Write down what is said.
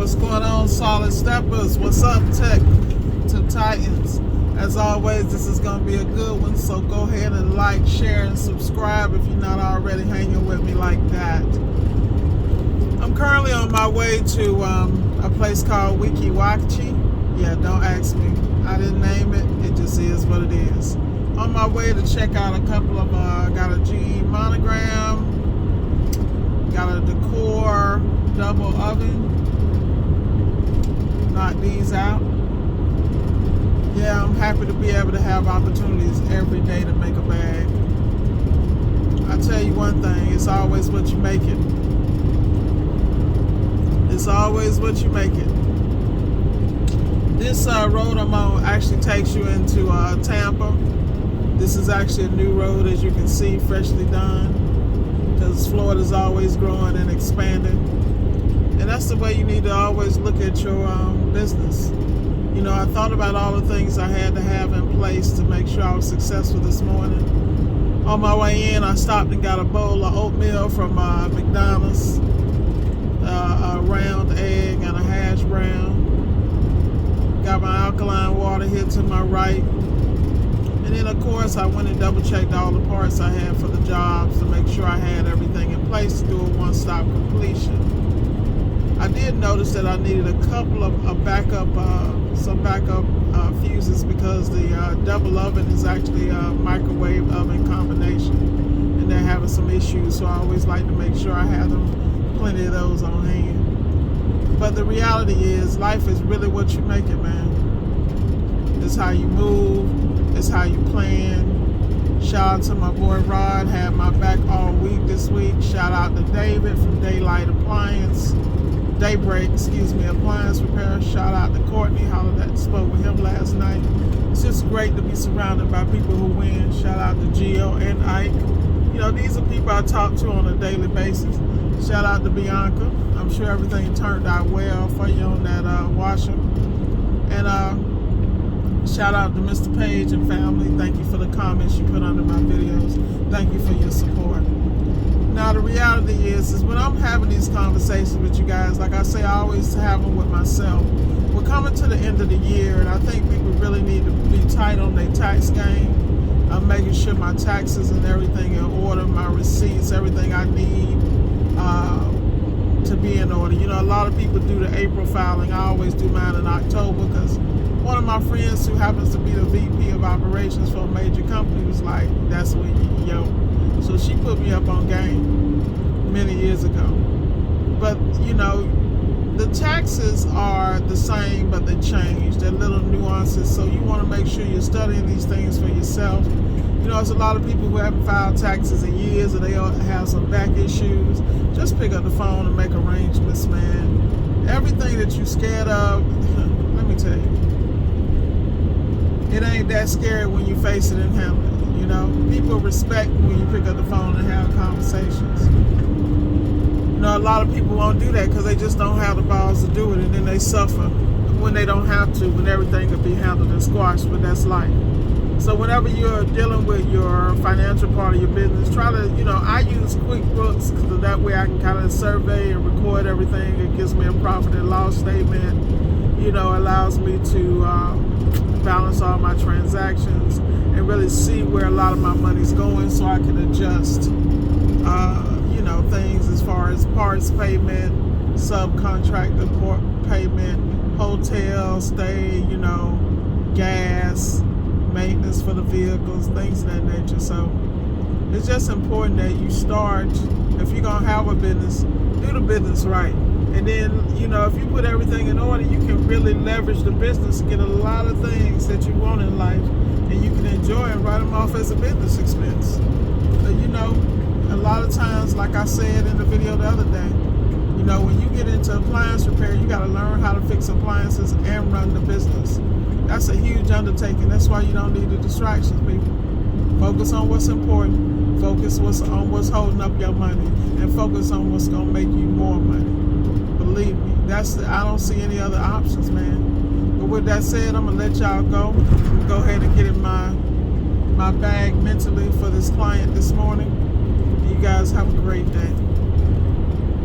What's going on, Solid Steppers? What's up, Tech to Titans? As always, this is going to be a good one, so go ahead and like, share, and subscribe if you're not already hanging with me like that. I'm currently on my way to a place called WEEKI. Yeah, don't ask me. I didn't name it. It just is what it is. On my way to check out a couple of, got a GE monogram, got a decor double oven. Knock these out. Yeah, I'm happy to be able to have opportunities every day to make a bag. I tell you one thing, it's always what you make it. It's always what you make it. This road I'm on actually takes you into Tampa. This is actually a new road, as you can see, freshly done, because Florida's always growing and expanding. And that's the way you need to always look at your business. You know, I thought about all the things I had to have in place to make sure I was successful this morning. On my way in, I stopped and got a bowl of oatmeal from McDonald's, a round egg and a hash brown. Got my alkaline water here to my right. And then, of course, I went and double-checked all the parts I had for the jobs to make sure I had everything in place to do a one-stop completion. I did notice that I needed a couple of some backup fuses, because the double oven is actually a microwave oven combination, and they're having some issues, so I always like to make sure I have plenty of those on hand. But the reality is, life is really what you make it, man. It's how you move, it's how you plan. Shout out to my boy Rod, had my back all week this week. Shout out to David from Appliance Repair. Shout out to Courtney, spoke with him last night. It's just great to be surrounded by people who win. Shout out to Gio and Ike. You know, these are people I talk to on a daily basis. Shout out to Bianca. I'm sure everything turned out well for you on that washer. And shout out to Mr. Page and family. Thank you for the comments you put under my videos. Thank you for your support. Now, the reality is when I'm having these conversations with you guys, like I say, I always have them with myself. We're coming to the end of the year, and I think people really need to be tight on their tax game. I'm making sure my taxes and everything in order, my receipts, everything I need to be in order. You know, a lot of people do the April filing. I always do mine in October, because one of my friends who happens to be the VP of operations for a major company was like, that's what yo. So she put me up on game many years ago. But, you know, the taxes are the same, but they change. They're little nuances. So you want to make sure you're studying these things for yourself. You know, there's a lot of people who haven't filed taxes in years, or they have some back issues. Just pick up the phone and make arrangements, man. Everything that you're scared of, let me tell you, it ain't that scary when you face it and handle it. You know, people respect when you pick up the phone and have conversations. You know, a lot of people won't do that because they just don't have the balls to do it, and then they suffer when they don't have to, when everything can be handled and squashed, but that's life. So whenever you're dealing with your financial part of your business, try to, you know, I use QuickBooks because that way I can kind of survey and record everything. It gives me a profit and loss statement, you know, allows me to balance all my transactions and really see where a lot of my money's going, so I can adjust, you know, things as far as parts payment, subcontractor payment, hotel stay, you know, gas, maintenance for the vehicles, things of that nature. So it's just important that you start, if you're going to have a business, do the business right. And then, you know, if you put everything in order, you can really leverage the business to get a lot of things that you want in life, and you can enjoy and write them off as a business expense. But, you know, a lot of times, like I said in the video the other day, you know, when you get into appliance repair, you got to learn how to fix appliances and run the business. That's a huge undertaking. That's why you don't need the distractions, people. Focus on what's important. Focus on what's holding up your money, and focus on what's going to make you more money. Believe me, I don't see any other options, man. But with that said, I'm going to let y'all go. Go ahead and get in my bag mentally for this client this morning. You guys have a great day.